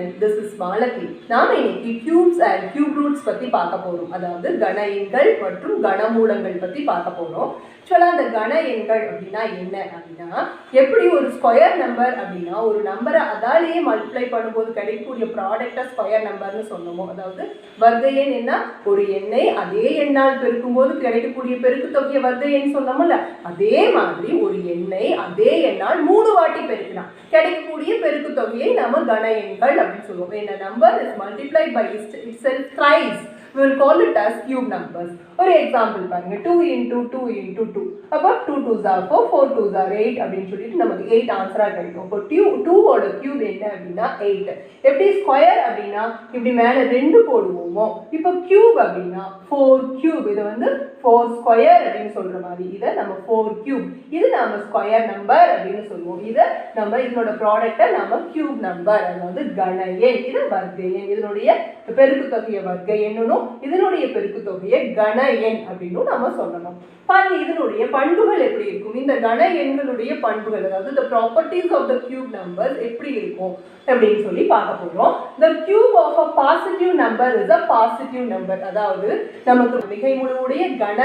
Student, this is Malathi. நாம இன்னைக்கு cubes and cube roots பத்தி பார்க்க போறோம். அதாவது கன எண்கள் மற்றும் கனமூலங்கள் பத்தி பார்க்க போறோம். ஆக்சுவலா அந்த கன எண்கள் அப்படின்னா என்ன அப்படின்னா, எப்படி ஒரு ஸ்கொயர் நம்பர் அப்படின்னா ஒரு நம்பரை அதாலேயே மல்டிப்ளை பண்ணும்போது கிடைக்கக்கூடிய ப்ராடக்டை ஸ்கொயர் நம்பர்னு சொன்னோமோ, அதாவது வர்க்க எண் என்ன, ஒரு எண்ணை அதே எண்ணால் பெருக்கும் போது கிடைக்கக்கூடிய பெருக்கு தொகையை வர்க்க எண் சொன்னோம்ல, அதே மாதிரி ஒரு எண்ணை அதே எண்ணால் 3 வாட்டி பெருக்கினா கிடைக்கக்கூடிய பெருக்கு தொகையை நம்ம கன எண்கள் அப்படின்னு சொல்லுவோம். When a number is multiplied by itself thrice, we will call it as cube numbers. ஒரு எக்ஸாம்பிள் பாருங்க, 2 into 2 into 2, அப்போ 2 2s are 4, 4 2s are 8 அப்படின்னு சொல்லிட்டு நமக்கு 8 ஆன்சரா கிடைக்கும். இப்போ 2 ஓட கியூப் என்ன அப்படின்னா 8. எப்படி ஸ்கொயர் அப்படின்னா இப்படி மேலே 2 போடுவோமோ, இப்போ கியூப் அப்படின்னா 4 கியூப். இதை வந்து 4 ஸ்கொயர் அப்படின்னு சொல்ற மாதிரி இதை நம்ம 4 கியூப், இது நம்ம ஸ்கொயர் நம்பர் அப்படின்னு சொல்லுவோம். இதை நம்ம இதனோட ப்ராடக்டை நம்ம கியூப் நம்பர், அதாவது கன எண், இது வர்க்க எண். இதனுடைய பெருக்கு தொகையை வர்க்க எண்ணும், இதனுடைய பெருக்கு தொகையை கன எண் அப்படின்னு நம்ம சொல்லணும். பாருங்க இதனுடைய பண்புகள் எப்படி இருக்கும், இந்த கன எண்களுடைய பண்புகள், அதாவது the properties of the cube numbers எப்படி இருக்கும் அப்படின்னு சொல்லி பார்க்க போறோம். The cube of a positive number is a positive number. அதாவது நமக்கு மிகை முழுவுடைய கன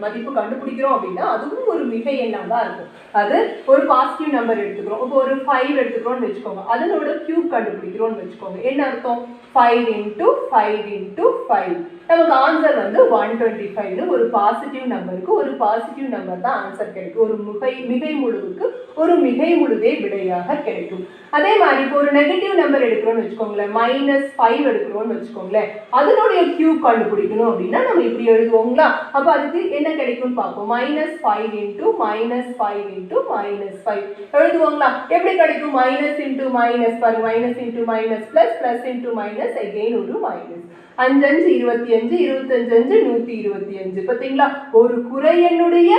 மதிப்பு கண்டுபிடிக்கிறோம் அப்படின்னா அதுவும் ஒரு மிகை எண்ணா தான் இருக்கும். அது ஒரு பாசிட்டிவ் நம்பர் எடுத்துக்கிறோம். இப்போ ஒரு 5 எடுத்துக்கிறோம்னு வச்சுக்கோங்க, அதனோட கியூப் கண்டுபிடிக்கிறோம்னு வச்சுக்கோங்க. என்ன அர்த்தம், 5 into 5 into 5. நமக்கு ஆன்சர் வந்து 125. ஒரு பாசிட்டிவ் நம்பருக்கு ஒரு பாசிட்டிவ் நம்பர் தான் ஆன்சர் கிடைக்கும். ஒரு மிகை முழுவுக்கு ஒரு மிகை முழுவே விடையாக கிடைக்கும். அதே மாதிரி இப்போ ஒரு நெகட்டிவ் நம்பர் எடுக்கிறோம்னு வச்சுக்கோங்களேன், -5 எடுக்கிறோம்னு வச்சுக்கோங்களேன், அதனுடைய கியூப் கண்டுபிடிக்கணும் அப்படின்னா நம்ம இப்படி எழுதுவோங்களா. அப்போ அதுக்கு என்ன கிடைக்கும்னு பார்ப்போம். -5 into -5 into -5 எழுதுவோங்களா. எப்படி கிடைக்கும், மைனஸ் இன்டூ மைனஸ், பாருங்க minus into minus plus, plus into minus, again ஒரு மைனஸ். 5 5 25, 25 5 125. பார்த்தீங்களா, ஒரு குறை எண்ணுடைய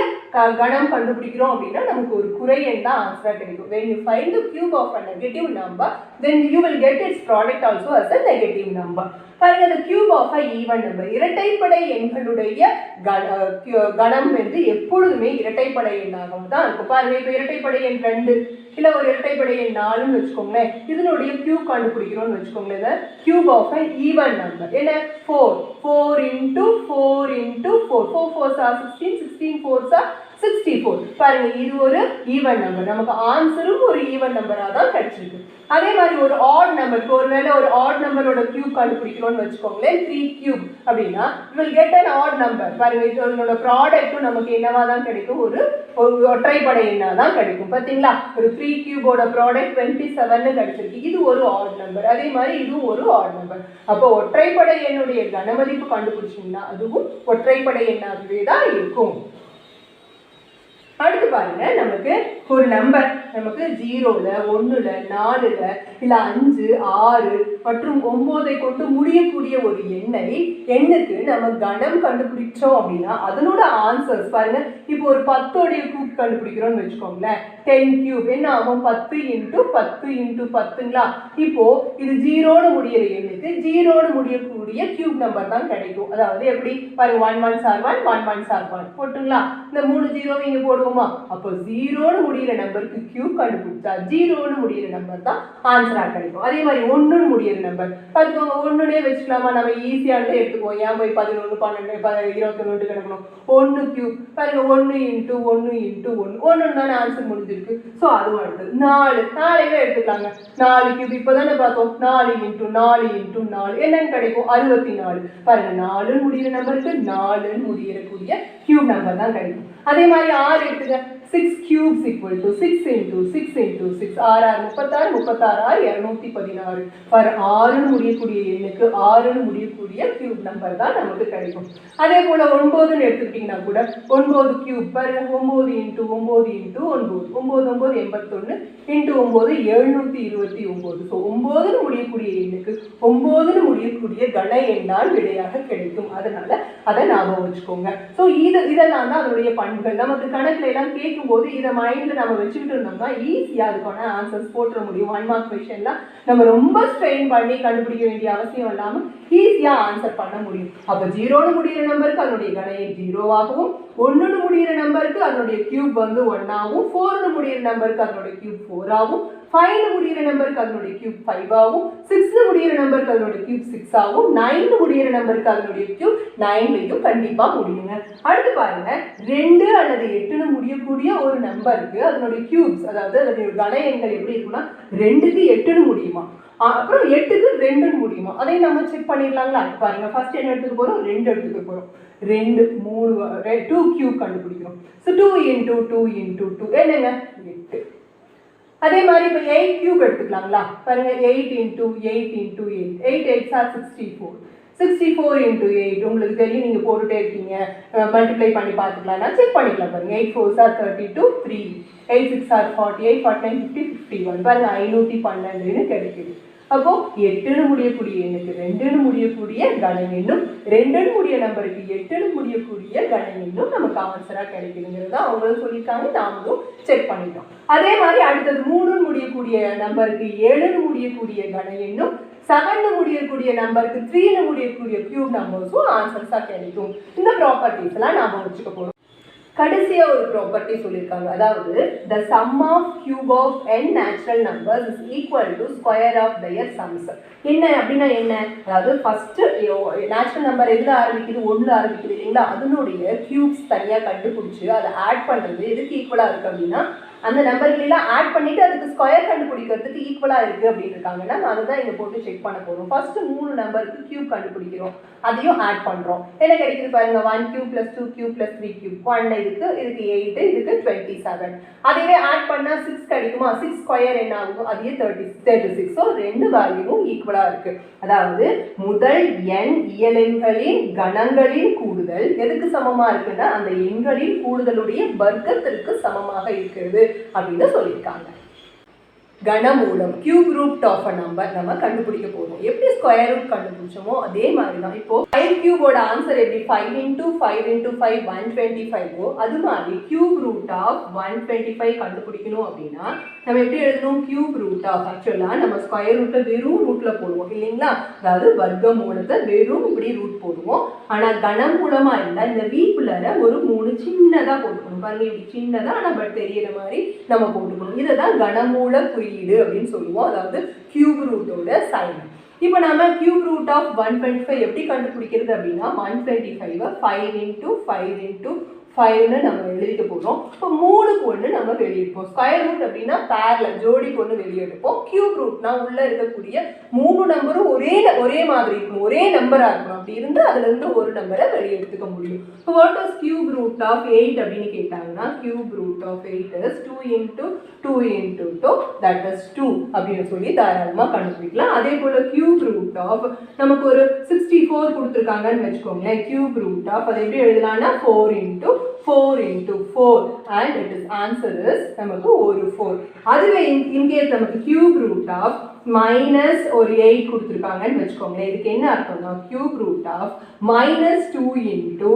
கணம் கண்டுபிடிக்கிறோம் அப்படின்னா நமக்கு ஒரு குறை எண் தான் ஆன்சரா கிடைக்கும். when you find the cube of a negative number, then you will get its product also as a negative number. பாருங்க, the cube of a even number, இரட்டைப்படை எண்களுடைய கணம் வந்து எப்பொழுதுமே இரட்டைப்படை எண்ணாகவும் தான் இருக்கும். பாருங்க, இப்போ இரட்டைப்படை எண் 2 இல்லை ஒரு இரட்டைப்படை எண் 4ன்னு வச்சுக்கோங்களேன், இதனுடைய கியூப் கண்டுபிடிக்கிறோம்னு வச்சுக்கோங்களேன். Cube of a even number என்ன, 4 4 into 4 into 4, 4 4s are 16, 16 4s are 64. பாருங்க, இது ஒரு ஈவன் நம்பர், நமக்கு ஆன்சரும் ஒரு ஈவன் நம்பரா தான் கிடைச்சிருக்கு. அதே மாதிரி ஒரு ஆட் நம்பர், இப்போ ஒருவேளை ஒரு ஆட் நம்பரோட கியூப் கண்டுபிடிக்கிறோம்னு வச்சுக்கோங்களேன், 3 கியூப் அப்படின்னா you will get an odd number. பாருங்க, இதோட ப்ராடக்ட்டும் நமக்கு என்னவா தான் கிடைக்கும், ஒரு ஒற்றைப்படை எண்ணா தான் கிடைக்கும். பார்த்தீங்களா, ஒரு 3 கியூபோட ப்ராடக்ட் 27ன்னு கிடைச்சிருக்கு. இது ஒரு ஆட் நம்பர். அதே மாதிரி இதுவும் ஒரு ஆட் நம்பர். அப்போ ஒற்றைப்படை எண்ணுடைய கனமதிப்பு கண்டுபிடிச்சிங்கன்னா அதுவும் ஒற்றைப்படை எண்ணாகவே தான் இருக்கும். அடுத்து பாருங்க, நமக்கு ஒரு நம்பர் நமக்கு 0ல 1ல 4ல இல்ல 5 6 மற்றும் 9 கொண்டு முடியக்கூடிய ஒரு எண்ணுக்கு நம்ம கணம் கண்டுபிடிச்சோம் அப்படின்னா அதனோட ஆன்சர்ஸ் பாருங்க. இப்போ ஒரு 10 கியூப் கண்டுபிடிக்கிறோம்னு வச்சுக்கோங்களேன், 10 கியூப் என்ன ஆகும், 10 into 10 into 10ங்களா. இப்போ இது 0ன்னு முடியிற எண்ணுக்கு 0ன்னு முடியக்கூடிய கியூப் நம்பர் தான் கிடைக்கும். அதாவது எப்படி பாருங்க, 1 1s are 1, 1 1s are 1 போட்டுங்களா. இந்த 3 0 இங்க போடுவோமா, அப்போ 0ன்னு முடியிற நம்பருக்கு கியூப் கண்டுபிடிச்சா 0ன்னு முடியிற நம்பர் தான் ஆன்சரா கிடைக்கும். அதே மாதிரி 1ன்னு முடியிற நம்பர் பார்த்துக்கோங்க, 1னே வச்சுக்கலாமா, நம்ம ஈஸியானே எடுத்துக்குவோம். ஏன் போய் 11 12 21 கிடக்கணும். 1 கியூப் பாருங்க, 1 into 1 into 1 1 தானே ஆன்சர் முடிஞ்சிருக்கு. ஸோ அதுவும் அடுத்தது 4 எடுத்துக்கலாங்க. 4 கியூப் இப்போதானே பார்த்தோம், 4 into 4 into 4 என்னன்னு கிடைக்கும், 64. பாருங்க, 4ன்னு முடியிற நம்பருக்கு 4ன்னு முடியக்கூடிய கியூப் நம்பர் தான் கிடைக்கும். அதே மாதிரி 6 எடுத்துங்க, 6 cubes equal to 6 into 6 into 6, 6 36 36 216. For 6ன்னு முடியக்கூடிய எண்ணுக்கு 6ன்னு முடியக்கூடிய கியூப் நம்பர் தான் நமக்கு கிடைக்கும். அதே போல 9ன்னு எடுத்துக்கிட்டிங்கன்னா கூட 9 கியூப் பாருங்க, 9 into 9 into 9, 9 9 81 into 9 729. ஸோ 9ன்னு முடியக்கூடிய எண்ணுக்கு 9ன்னு முடியக்கூடிய கன எண்ணால் விடையாக கிடைக்கும். அதனால அதை ஞாபகம் வச்சுக்கோங்க. ஸோ இதெல்லாம் தான் அதனுடைய பண்புகள். நமக்கு கணக்குல எல்லாம் கேட்கும்போது இதை மைண்ட்ல நம்ம வச்சுக்கிட்டு இருந்தோம்னா ஈஸியா அதுக்கான ஆன்சர்ஸ் போட்டுற முடியும். 1 மார்க் கொஸ்டின்லாம் நம்ம ரொம்ப ஸ்ட்ரெயின் பண்ணி கண்டுபிடிக்க வேண்டிய அவசியம் இல்லாம ஈஸியா ஆன்சர் பண்ண முடியும். அப்ப 0ன்னு முடியிற நம்பருக்கு அதனுடைய கன எண் 0ஆகவும், 1ன்னு முடியிற நம்பருக்கு அதனுடைய கியூப் வந்து 1 ஆகும், 4ன்னு முடியிற நம்பருக்கு அதனுடைய கியூப் 4 ஆகும், 5 முடிகிற நம்பருக்கு அதனுடைய கியூப் 5 ஆகும், 6 முடிகிற நம்பருக்கு அதனுடைய கியூப் 6 ஆகும், 9 முடிகிற நம்பருக்கு அதனுடைய கியூப் 9லையும் கண்டிப்பா முடியுங்க. அடுத்து பாருங்க 2 அல்லது 8ன்னு முடியக்கூடிய ஒரு நம்பருக்கு அதனுடைய கியூப்ஸ் அதாவது அதனுடைய கன எண்கள் எப்படி இருக்குன்னா 2க்கு 8ன்னு முடியுமா, அப்புறம் 8க்கு 2ன்னு முடியுமா, அதை நம்ம செக் பண்ணிடலாங்களா. பாருங்க ஃபர்ஸ்ட் என்ன எடுத்துக்க போறோம், 2 எடுத்துக்க போறோம். 2 3 2 கியூப் கண்டுபிடிக்கிறோம். ஸோ 2 into 2 into 2 என்னங்க 8. அதே மாதிரி இப்போ 8 கியூப் எடுத்துக்கலாங்களா. பாருங்க 8 into 8 into 8 8 8s are 64 64 into 8 உங்களுக்கு தெரியும், நீங்க போட்டுட்டே இருக்கீங்க, மல்டிப்ளை பண்ணி பார்த்துக்கலாம்னா செக் பண்ணிக்கலாம். பாருங்க 8 4s are 32 3 8 6 are 48 49 50 51 பாருங்க 512ன்னு கிடைக்குது. அப்போ 8ன்னு முடியக்கூடிய எண்ணுக்கு 2ன்னு முடியக்கூடிய கன எண்ணும் 2ன்னு முடிய நம்பருக்கு 8ன்னு முடியக்கூடிய கன எண்ணும் நமக்கு ஆன்சரா கிடைக்குதுங்கிறத அவங்களும் சொல்லியிருக்காங்க, நாமளும் செக் பண்ணிட்டோம். அதே மாதிரி அடுத்தது 3ன்னு முடியக்கூடிய நம்பருக்கு 7ன்னு முடியக்கூடிய கன எண்ணும் 7ன்னு முடியக்கூடிய நம்பருக்கு 3ன்னு முடியக்கூடிய கியூப் நம்பர்ஸும் ஆன்சர்ஸா கிடைக்கும். இந்த ப்ராப்பர்ட்டிஸ் எல்லாம் நாம வச்சுக்க போறோம். கடைசியா ஒரு ப்ராப்பர்ட்டி சொல்லியிருக்காங்க, அதாவது the sum of cube of n natural numbers is equal to square of their sums. என்ன அப்படின்னா என்ன, அதாவது ஃபர்ஸ்ட் நேச்சுரல் நம்பர் எதுல ஆரம்பிக்குது, 1ல ஆரம்பிக்குது இல்லைங்களா, அதனுடைய கியூப்ஸ் தனியா கண்டுபிடிச்சு அதை ஆட் பண்றது எதுக்கு ஈக்குவலா இருக்கு அப்படின்னா அந்த நம்பர்களெல்லாம் ஆட் பண்ணிட்டு அதுக்கு ஸ்கொயர் கண்டுபிடிக்கிறதுக்கு ஈக்குவலா இருக்கு அப்படின்னு இருக்காங்கன்னா அதுதான் இங்க போட்டு செக் பண்ண போறோம். ஃபர்ஸ்ட் 3 நம்பருக்கு கியூப் கண்டுபிடிக்கிறோம், அதையும் ஆட் பண்றோம். என்ன கிடைக்குது பாருங்க, 1 கியூப் + 2 கியூப் + 3 கியூப் 1 இதுக்கு 8 இதுக்கு 27. அதுவே ஆட் பண்ணா 6 கிடைக்குமா, 6 ஸ்கொயர் என்ன ஆகும், அதே 36. ஸோ ரெண்டு வேல்யூவும் ஈக்குவலா இருக்கு. அதாவது முதல் n இயலெண்களின் கணங்களின் கூடுதல் எதுக்கு சமமா இருக்குன்னா அந்த எண்களின் கூடுதலுடைய வர்க்கத்திற்கு சமமாக இருக்கிறது அப்படின்னு சொல்லியிருக்காங்க. கனமூலம் cube root of a number நம்ம கண்டுபிடிக்க போறோம். எப்படி ஸ்கொயர் ரூட் கண்டுபிடிச்சோமோ அதே மாதிரி தான் இப்போ 5 கியூபோட ஆன்சர் எப்படி 5 into 5 into 5 125 அது மாதிரி கியூப் ரூட் ஆஃப் 125 கண்டுபிடிக்கணும் அப்படின்னா நம்ம எப்படி எழுதணும், கியூப் ரூட் ஆஃப் ஆக்சுவலா நம்ம ஸ்கொயர் ரூட்டை வெறும் ரூட்ல போடுவோம் இல்லைங்களா, அதாவது வர்க்க மூலத்தை வெறும் இப்படி ரூட் போடுவோம். ஆனா கனமூலமா இருந்தா இந்த வீக்குள்ள ஒரு 3 சின்னதா போட்டுக்கணும். பாருங்க இப்படி சின்னதா ஆனா பட் தெரியற மாதிரி நம்ம போட்டுக்கணும். இதுதான் கனமூல குறியீடு அப்படின்னு சொல்லுவோம், அதாவது கியூப் ரூட்டோட சைன். இப்போ நம்ம கியூப் ரூட் ஆஃப் 125 எப்படி கண்டுபிடிக்கிறது அப்படின்னா 125 5 into 5 into 5ன்னு நம்ம எழுதிக்க போகிறோம். இப்போ 3க்கு 1 நம்ம வெளியெடுப்போம். ஸ்கொயர் ரூட் அப்படின்னா பேரலல் ஜோடிக்கு 1 வெளியெடுப்போம். கியூப் ரூட்னா உள்ள இருக்கக்கூடிய 3 நம்பரும் ஒரே மாதிரி இருக்கணும், ஒரே நம்பரா இருக்கணும். அப்படி இருந்து அதுல இருந்து ஒரு நம்பரை வெளியெடுத்துக்க முடியும். இப்போ what is cube root of 8 அப்படின்னு கேட்டாங்கன்னா cube root of 8 is 2 into 2 into 2 that is 2 அப்படின்னு சொல்லி தாராளமா கண்டுபிடிக்கலாம். அதே போல கியூப் ரூட் ஆஃப் நமக்கு ஒரு 64 கொடுத்துருக்காங்கன்னு வச்சுக்கோங்களேன். கியூப் ரூட் ஆஃப் அதை எப்படி எழுதலாம்னா 4 into 4 into 4 and it is answer is நமக்கு ஒரு 4. அதுவே இன்கேஸ் நமக்கு கியூப் ரூட் ஆஃப் மைனஸ் ஒரு 8 கொடுத்துருக்காங்கன்னு வச்சுக்கோங்களேன். இதுக்கு என்ன அர்த்தம்னா cube root of -2 into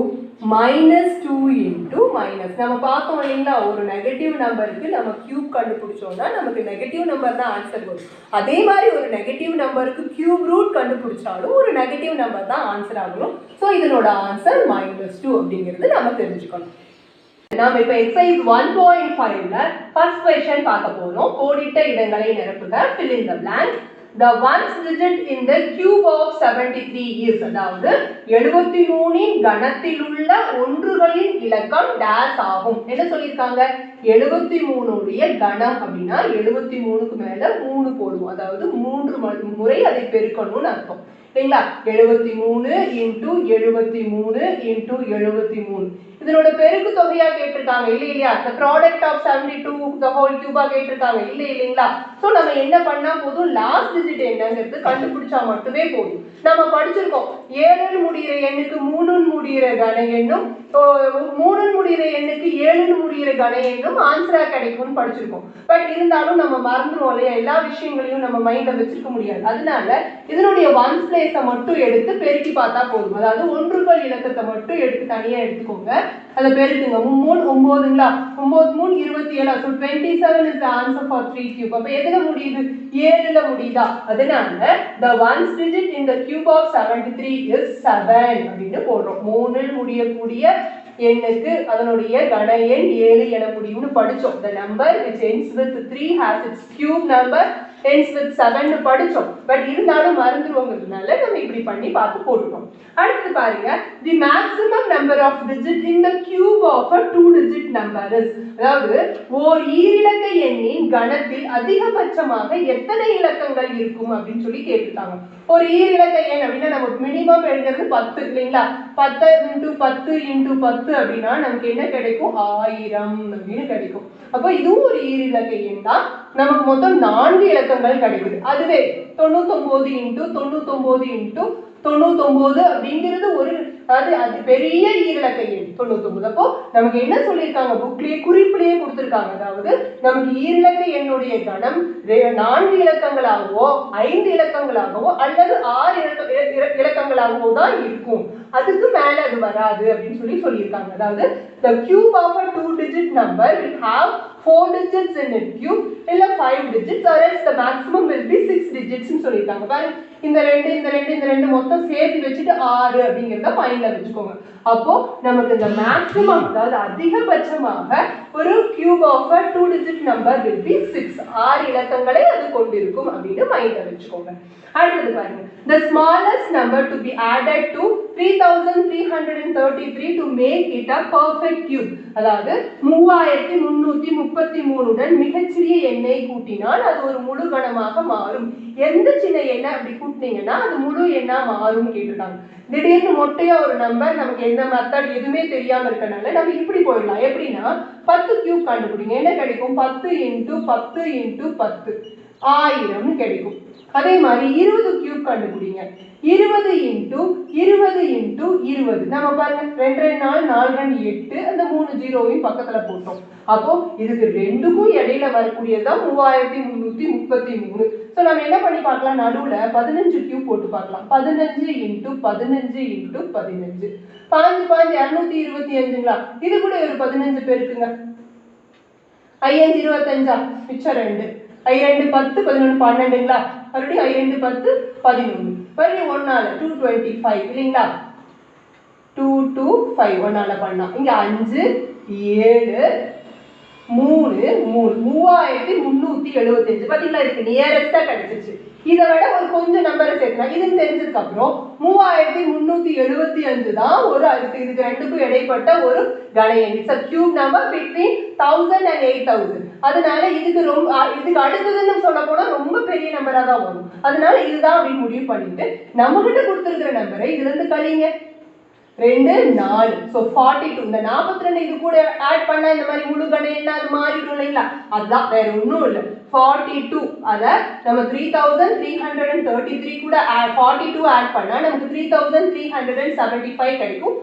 -2 into minus நம்ம பார்த்தோம் இல்லைங்களா, ஒரு நெகட்டிவ் நம்பருக்கு நம்ம கியூப் கண்டுபிடிச்சோம்னா நமக்கு நெகட்டிவ் நம்பர் தான் ஆன்சர் வரும். அதே மாதிரி ஒரு நெகட்டிவ் நம்பருக்கு கியூப் ரூட் கண்டுபிடிச்சாலும் ஒரு நெகட்டிவ் நம்பர் தான் ஆன்சர் ஆகணும். ஸோ இதனோட ஆன்சர் -2 அப்படிங்கிறது நம்ம தெரிஞ்சுக்கணும். நாம் இப்போ எக்ஸசைஸ் 1.5ல ஃபர்ஸ்ட் क्वेश्चन பார்க்க போறோம். கோடிட்ட இடங்களை நிரப்புக. fill in the blank. The ones digit in the cube of 73 is, அதாவது 73 இன் கணத்தில் உள்ள ஒன்றுகளின் இலக்கம் டேஷ் ஆகும். என்ன சொல்லியிருக்காங்க, 73 உடைய கணம் அப்படின்னா 73க்கு மேல 3 போடுவோம், அதாவது 3 முறை அதை பெருக்கணும்னு அர்த்தம் இல்லைங்களா. 73 into 73 into 73 இதனோட பெருக்கு தொகையா கேட்டிருக்காங்க இல்லையா. the product of 72 the whole cube கேட்டிருக்காங்க இல்லைங்களா. சோ நம்ம என்ன பண்ணா போதும், லாஸ்ட் டிஜிட் என்னங்கிறது கண்டுபிடிச்சா மட்டுமே போதும். நம்ம படிச்சிருக்கோம் 7 முடிகிற எண்ணுக்கு 3 முடிகிற கன எண்ணும் 3 முடிகிற எண்ணுக்கு 7 முடிகிற கன எண்ணும் ஆன்சரா கிடைக்கும்னு படிச்சிருக்கோம். பட் இருந்தாலும் நம்ம மறந்துடுவோம் இல்லையா, எல்லா விஷயங்களையும் நம்ம மைண்ட்ல வச்சிருக்க முடியாது. அதனால இதனுடைய ஒன்ஸ் பிளேஸை மட்டும் எடுத்து பெருக்கி பார்த்தா போதும். அதாவது ஒன்றுகள் இலக்கத்தை மட்டும் எடுத்து தனியா எடுத்துக்கோங்க, அதை பெருக்குங்க. 3 9ங்களா, 9 3 27. So 27 is the answer for 3 cube. அப்ப எதுல முடியுது, 7ல முடியுதா. அதனால the ones digit in the cube of 73 is 7 அப்படின்னு போடுறோம். 3 முடியக்கூடிய எண்ணுக்கு அதனுடைய கன எண் 7 என முடியும்னு படிச்சோம். the number which ends with 3 has its cube number ends with 7 னு படிச்சோம். பட் இருந்தாலும் மறந்துருவோங்கிறதுனால நம்ம இப்படி பண்ணி பார்த்து போட்டுட்டோம். அடுத்து பாருங்க, the maximum number of digits in the cube of a 2 digit number is, அதாவது ஓர் ஈரிலக்க எண்ணின் கணத்தில் அதிகபட்சமாக எத்தனை இலக்கங்கள் இருக்கும் அப்படின்னு சொல்லி கேட்டிருக்காங்க. ஒரு ஈரிலக்க எண் அப்படின்னா நமக்கு மினிமம் எழுதுறது 10 இல்லைங்களா? 10 × 10 × 10 அப்படின்னா நமக்கு என்ன கிடைக்கும்? 1000 அப்படின்னு கிடைக்கும். அப்போ இதுவும் ஒரு ஈரிலக்க எண் தான். நமக்கு மொத்தம் 4 இலக்கங்கள் கிடைக்குது. அதுவே 99 × 99 × 99 அப்படிங்கிறது ஒரு அது பெரிய ஈரிலக்க எண் 99. அப்போ நமக்கு என்ன சொல்லியிருக்காங்க, புக்லயே குறிப்பிலேயே கொடுத்துருக்காங்க. அதாவது நமக்கு ஈரிலக்க எண்ணுடைய கணம் 4 இலக்கங்களாகவோ 5 இலக்கங்களாகவோ அல்லது 6 இலக்கங்களாகவோ தான் இருக்கும். அதுக்கு மேல அது வராது அப்படின்னு சொல்லியிருக்காங்க. அதாவது the cube of a 2 digit number will have 4 digits in its cube இல்ல 5 digits or else the maximum will be 6 digits னு சொல்லிருக்காங்க. பாருங்க, இந்த ரெண்டு மொத்தம் சேர்த்து வச்சிட்டு 6 அப்படிங்கறத மைண்ட்ல வெச்சுக்கோங்க. அப்போ நமக்கு இந்த மேக்ஸிமம், அதாவது அதிகபட்சமாக ஒரு cube of a 2 digit number will be 6. 6 இலக்கங்களை அது கொண்டிருக்கும் அப்படின்னு மைண்ட்ல வெச்சுக்கோங்க. அடுத்து பாருங்க, the smallest number to be added to 3333 to make it a perfect cube. அதாவது 3333 உடன் மிகச்சிறிய எண்ணை கூட்டினால் அது ஒரு முழு கணமாக மாறும். எந்த சின்ன எண்ணை அப்படி கூட்டினீங்கன்னா அது முழு எண்ணா மாறும் கேட்டிருக்காங்க. திடீர்னு மொட்டையா ஒரு நம்பர், நமக்கு எந்த மெத்தட் எதுவுமே தெரியாம இருக்கனால நம்ம இப்படி போயிடலாம். எப்படின்னா 10 கியூப் கண்டுபிடிங்க. என்ன கிடைக்கும்? 10 × 10 × 10 1000 கிடைக்கும். அதே மாதிரி 20 கியூப் கண்டுபிடிங்க. 20 × 20 × 20 நம்ம பாருங்க 2 4 4 8 அந்த 3 ஜீரோவையும் பக்கத்துல போட்டோம். அப்போ இதுக்கு ரெண்டுக்கும் இடையில வரக்கூடியதுதான் 3333. சோ நம்ம என்ன பண்ணி பார்க்கலாம், நடுவுல 15 கியூப் போட்டு பார்க்கலாம். 15 × 15 × 15 5 225ங்களா? இது கூட ஒரு 15 பேருக்குங்க. 5 25 மிச்சம் 2 2 10 11 12ங்களா? மறுபடியும் 2 10 11 மறுபடியும் 1 225 இல்லைங்களா? 225 1 பண்ணலாம். இங்க 5 7 3 3375 பாத்தீங்களா? இதுக்கு நியரஸ்டா கிடைச்சிருச்சு. இதை விட ஒரு கொஞ்சம் நம்பரை சேர்க்கலாம். இது தெரிஞ்சதுக்கு அப்புறம் 3375 தான் ஒரு இதுக்கு ரெண்டுக்கும் இடைப்பட்ட ஒரு கன எண். It's a cube number between 1000 and 8000. அதனால இதுக்கு அடுத்ததுன்னு சொல்ல போனா ரொம்ப பெரிய நம்பரா தான் வரும். அதனால இதுதான் அப்படின்னு முடிவு பண்ணிட்டு நம்ம கிட்ட கொடுத்துருக்கிற நம்பரை இதுல இருந்து கழிங்க. 2 4 so 42. இந்த 42 இது கூட ஆட் பண்ணா இந்த மாதிரி முழு கன எண்ணா அது மாறிடும் இல்லைங்களா? அதுதான், வேற ஒன்றும் இல்லை. 42 அத நம்ம 3333 கூட 42 ஆட் பண்ணா நமக்கு 3375 கிடைக்கும்.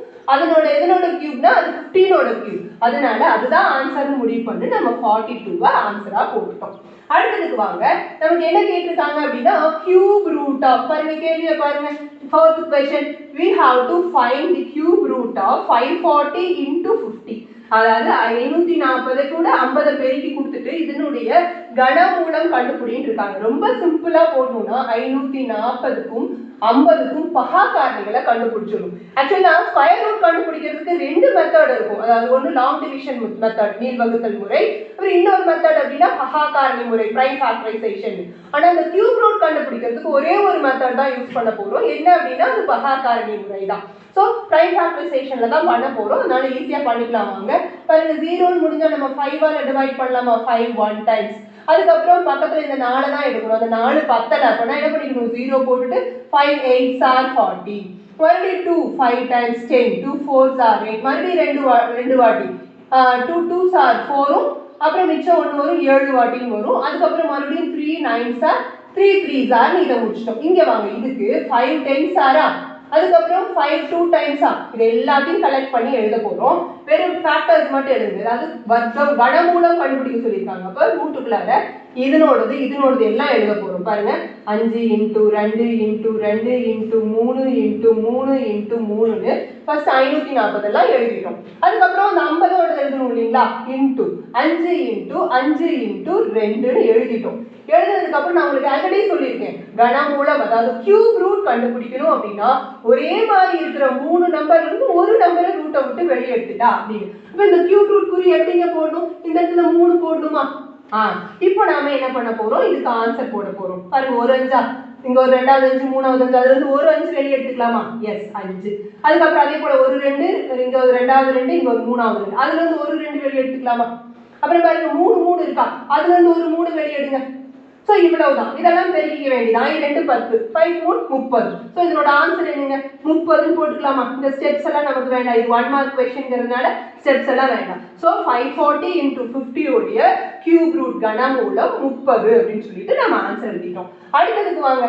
இதனோட கியூப்னா அது 15ஓட கியூப். அதனால அதுதான் ஆன்சர்னு முடிவு பண்ணி நம்ம 42 ஆன்சரா போட்டுட்டோம். அடுத்ததுக்கு வாங்க, நமக்கு என்ன கேட்டிருக்காங்க அப்படின்னா cube root of, பாருங்க கேள்வியை பாருங்க. Fourth question, we have to find the cube root of 540 × 50. அதாவது 540 கூட 50 பெருக்கி கொடுத்துட்டு இதனுடைய கனமூலம் கண்டுபிடின்னு இருக்காங்க. ரொம்ப சிம்பிளா போடணும்னா 540க்கும் 50க்கும் பகா காரணிகளை கண்டுபிடிச்சிடும். ஆக்சுவலா ஸ்கொயர் ரூட் கண்டுபிடிக்கிறதுக்கு 2 மெத்தட் இருக்கும். அதாவது ஒன்று லாங் டிவிஷன் மெத்தட், நீள் வகுத்தல் முறை. அப்புறம் இன்னொரு மெத்தட் அப்படின்னா பகா காரணி முறை, பிரைம் ஃபேக்டரைசேஷன். ஆனா இந்த கியூப் ரூட் கண்டுபிடிக்கிறதுக்கு ஒரே ஒரு மெத்தட் தான் யூஸ் பண்ண போறோம். என்ன அப்படின்னா அது பகா காரணி முறை தான். ஸோ பிரைம் ஃபேக்டரைசேஷன்ல தான் பண்ண போறோம். அதனால ஈஸியா பண்ணிக்கலாம் வாங்க. பாருங்க 0 முடிஞ்சா நம்ம 5ஆல டிவைட் பண்ணலாமா? 5 1 டைம்ஸ். அதுக்கப்புறம் பக்கத்துல இந்த 4 தான் எடுக்கணும். அந்த 4 பத்தல அப்படின்னா என்ன பண்ணிக்கணும்? 0 போட்டுட்டு 5 8s are 40. மறுபடியும் 2 5 times 10 2 4s are 8. மறுபடியும் ரெண்டு வாட்டி 2 2s are 4ம் அப்புறம் மிச்சம் 1 வரும் 7 வாட்டியும் வரும். அதுக்கப்புறம் மறுபடியும் 3 9s are 3 3s are இதை முடிச்சிட்டோம். இங்க வாங்க, இதுக்கு 5 10s are அதுக்கப்புறம் 5 2 times இது எல்லாத்தையும் கலெக்ட் பண்ணி எழுத போறோம். வெறும் ஃபேக்டர்ஸ் மட்டும் எழுதுங்க. அதாவது வர்க்கம் கனமூலம் கண்டுபிடிக்க சொல்லியிருக்காங்க. அப்ப ரூட்டுக்குள்ளார இதனோடது எல்லாம் எழுத போறோம். பாருங்க 5 × 2 × 2 × 3 × 3 × 3ன்னு ஃபர்ஸ்ட் 540 எல்லாம் எழுதிட்டோம். அதுக்கப்புறம் அந்த 50ஓட எழுதணும் இல்லைங்களா? இன்டு 5 × 5 × 2ன்னு எழுதிட்டோம். எழுதுனதுக்கு அப்புறம் நான் உங்களுக்கு ஆல்ரெடி சொல்லியிருக்கேன், கனமூலம் அதாவது கியூப் ரூட் கண்டுபிடிக்கணும் அப்படின்னா ஒரே மாதிரி இருக்கிற 3 நம்பர்ல இருந்து ஒரு நம்பரை ரூட்டை விட்டு வெளியே எடுத்துட்டா அப்படின்னு. அப்ப இந்த கியூப் ரூட் குறி எப்படிங்க போடணும்? இந்த இடத்துல 3 போடணுமா? இப்போ நாம என்ன பண்ண போறோம்? இதுக்கு ஆன்சர் போட போறோம். பாருங்க, ஒரு 5 இங்க ஒரு 2வது 5 3வது 5 அதுல இருந்து ஒரு 5 வெளியே எடுத்துக்கலாமா? எஸ், 5. அதுக்கப்புறம் அதே போல ஒரு 2 இங்க ஒரு 2வது 2 இங்க ஒரு 3வது 2 அதுல இருந்து ஒரு 2 வெளியே எடுத்துக்கலாமா? அப்புறம் பாருங்க 3 இருக்கா, அதுல இருந்து ஒரு 3 வெளியே எடுங்க. சோ இவ்வளவுதான். இதெல்லாம் பெருக்கிக்க வேண்டியதான். 2 10 5 3 30. சோ இதோட ஆன்சர் என்னங்க? 30 போட்டுக்கலாமா? இந்த ஸ்டெப்ஸ் எல்லாம் நமக்கு வேண்டாம். இது 1 மார்க் क्वेश्चनங்கிறதுனால ஸ்டெப்ஸ் எல்லாம் வேண்டாம். சோ 540 × 50 உடைய கியூப் ரூட் கனமூலம் 30 அப்படின்னு சொல்லிட்டு நம்ம ஆன்சர் எழுதிட்டோம். அடுத்ததுக்கு வாங்க.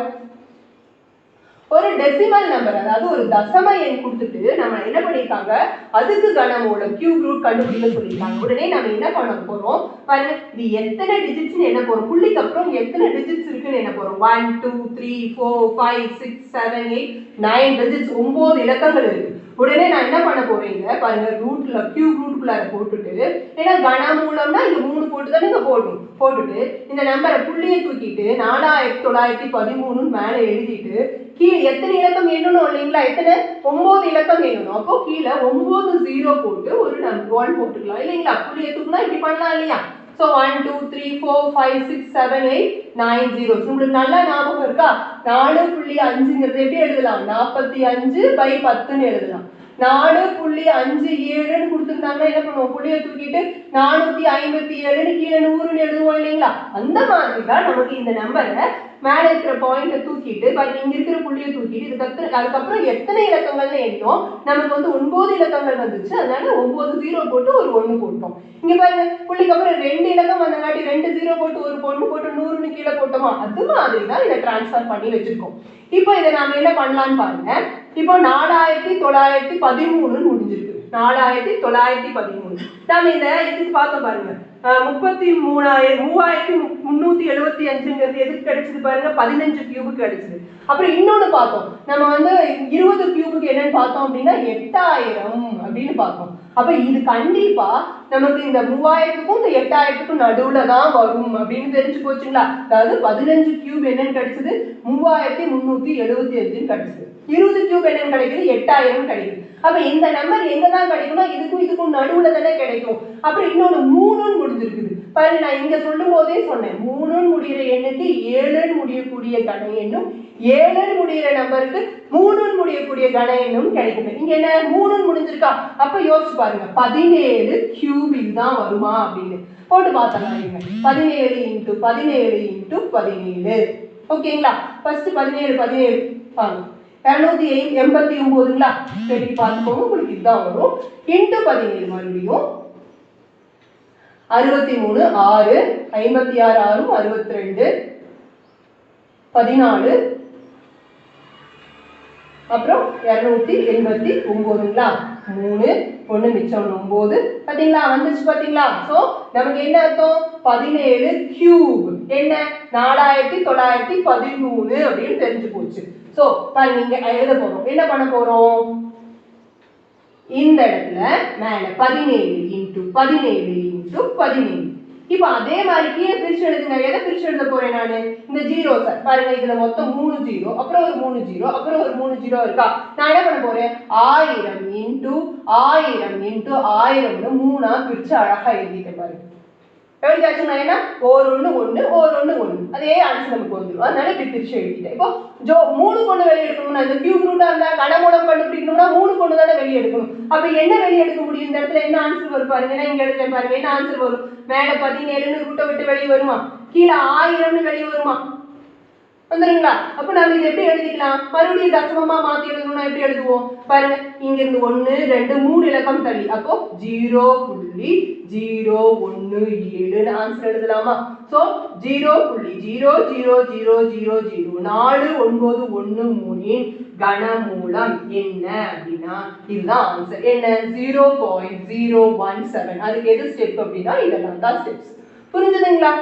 ஒரு டெசிமல் நம்பர், அதாவது ஒரு தசம எண் கொடுத்துட்டு நம்ம என்ன பண்ணிருக்காங்க, அதுக்கு கனமூலம் கியூப் ரூட் கண்டுபிடிக்க சொல்லிருக்காங்க. உடனே நம்ம என்ன பண்ண போறோம் பாருங்க, இது எத்தனை டிஜிட்ஸ்னு என்ன போறோம், புள்ளிக்கு அப்புறம் எத்தனை டிஜிட்ஸ் இருக்குன்னு என்ன போறோம். 1 2 3 4 5 6 7 8 9 டிஜிட்ஸ், 9 இலக்கங்கள் இருக்கு. உடனே நான் என்ன பண்ண போறீங்க பாருங்க, ரூட்ல கியூப் ரூட்குள்ளார போட்டுட்டு, ஏன்னா கனமூலம்னா இங்க 3 போட்டு தானே இங்க போடணும். போட்டுட்டு இந்த நம்பரை புள்ளியை தூக்கிட்டு 4913 மேல எழுதிட்டு கீழே எத்தனை இலக்கம் எண்ணணும் இல்லைங்களா, எத்தனை 9 இலக்கம் எண்ணணும். அப்போ கீழே 9 0 போட்டு ஒரு 1 போட்டுக்கலாம் இல்லைங்களா. புள்ளியை தூக்குனா இப்படி பண்ணலாம் இல்லையா. So 1 2 3 4 5 6 7 8 9 0. உங்களுக்கு நல்லா ஞாபகம் இருக்கா? 4.5ங்கிறது எப்படி எழுதலாம்? 45/10 எழுதலாம். 4.57 கொடுத்துருந்தாங்கன்னா என்ன பண்ணுவோம், புள்ளியை தூக்கிட்டு 457 கீழே 100 எழுதுவோம் இல்லைங்களா. அந்த மாதிரி தான் நமக்கு இந்த நம்பரை மேல இருக்கிற பாயிண்ட தூக்கிட்டு இங்க இருக்கிற புள்ளியை தூக்கிட்டு அதுக்கப்புறம் எத்தனை இலக்கங்கள்னு எண்ணோம், நமக்கு வந்து 9 இலக்கங்கள் வந்துச்சு. அதனால 9 0 போட்டு ஒரு 1 போட்டோம். இங்க பாருங்க, புள்ளிக்கு அப்புறம் 2 இலக்கம் வந்தங்காட்டி 2 0 போட்டு ஒரு 1 போட்டு 100ன்னு கீழே போட்டோமா. அது மாதிரி தான் இதை டிரான்ஸ்ஃபர் பண்ணி வச்சிருக்கோம். இப்போ இதை நாம என்ன பண்ணலாம்னு பாருங்க. இப்போ 4913 முடிஞ்சிருக்கு. 4913 நாம இந்த இதுக்கு பார்த்தோம் பாருங்க. 33,375 எதுக்கு கிடைச்சது பாருங்க, 15 கியூபுக்கு கிடைச்சது. அப்புறம் இன்னொன்னு பார்த்தோம், நம்ம வந்து 20 கியூபுக்கு என்னன்னு பார்த்தோம் அப்படின்னா 8000 அப்படின்னு பார்த்தோம். அப்ப இது கண்டிப்பா நமக்கு இந்த 3000க்கும் இந்த 8000க்கும் நடுவுல தான் வரும் அப்படின்னு தெரிஞ்சு போச்சுங்களா. அதாவது 15 கியூப் என்னன்னு கிடைச்சது, 3375 கிடைச்சது. 20 கியூப் என்னன்னு கிடைக்குது, 8000 கிடைக்குது. அப்ப இந்த நம்பர் எங்க தான் கிடைக்கும்னா இதுக்கும் நடுவுல தானே கிடைக்கும். அப்புறம் இன்னொன்னு 3 முடிஞ்சிருக்குது பாருங்க. நான் இங்க சொல்லும் போதே சொன்னேன், 3 முடிகிற எண்ணுக்கு 7 முடியக்கூடிய கன எண்ணும் 7 முடிகிற நம்பருக்கு 3 முடியக்கூடிய கன எண்ணும் கிடைக்குது. இங்க என்ன 3 முடிஞ்சிருக்கா. அப்ப யோசிச்சு பாருங்க, 17 கியூப் இதுதான் வருமா அப்படின்னு போட்டு பார்த்தலாம். 17 × 17 × 17 ஓகேங்களா. ஃபர்ஸ்ட் 17 பாருங்க, 289ங்களா. சரி பார்த்துக்கோங்க, உங்களுக்கு இதுதான் வரும். × 17 மறுபடியும் 63 6 56 6 62 14 அப்புறம் 289ங்களா. 3 1 மிச்சம் 9 பாத்தீங்களா, வந்துச்சு பாத்தீங்களா. சோ நமக்கு என்ன அர்த்தம், 17 கியூப் என்ன 4913 அப்படின்னு தெரிஞ்சு போச்சு. சோ பாருங்க, இங்க எழுத போறோம். என்ன பண்ண போறோம், இந்த இடத்துல மேல 17 × 17 × 17. இப்போ அதே மாதிரி கீழே பிரிச்சு எழுதுங்க. எதை பிரிச்சு எழுத போறேன் நானு, இந்த ஜீரோ சார் பாருங்க, இதுல மொத்தம் 3 0 அப்புறம் ஒரு 3 0 அப்புறம் ஒரு 3 0 இருக்கா. நான் என்ன பண்ண போறேன், 1000 × 1000 × 1000 3ஆ பிரிச்சு அழகா எழுதிட்டேன் பாருங்க. எழுதியாச்சுன்னா என்ன, ஒரு 1 1 ஒரு 1 1 அதே ஆன்சர் நமக்கு வந்துடும். அதனால இப்படி பிரிச்சு எழுதிட்டேன். இப்போ 3 கொண்டு வெளியே எடுக்கணும்னா, இந்த கியூப் ரூட்டா இருந்தா கனமூலம் கண்டுபிடிக்கணும்னா 3 கொண்டு தானே வெளியே எடுக்கணும். அப்ப என்ன வெளியே எடுக்க முடியும், இந்த இடத்துல என்ன ஆன்சர் வரும் பாருங்க. இங்க எழுதுறேன் பாருங்க, என்ன ஆன்சர் வரும், மேல 17 ரூட்டை விட்டு வெளியே வருமா, கீழே 1000 வெளியே வருமா, வந்துருங்களா. அப்ப நம்ம இதை எப்படி எழுதிக்கலாம், மறுபடியும் தசமமா மாத்தி எழுதணும்னா எப்படி எழுதுவோம் பாருங்க. இங்க இருந்து 1 2 3 இலக்கம் தள்ளி, அப்போ 0.017 ஆன்சர் எழுதலாமா. சோ 0.00000 4913 கனமூலம் என்ன அப்படின்னா இதுதான் ஆன்சர். என்ன 0.017. அதுக்கு எது ஸ்டெப் அப்படின்னா இதெல்லாம் தான் ஸ்டெப்ஸ். புரிஞ்சுதுங்களா.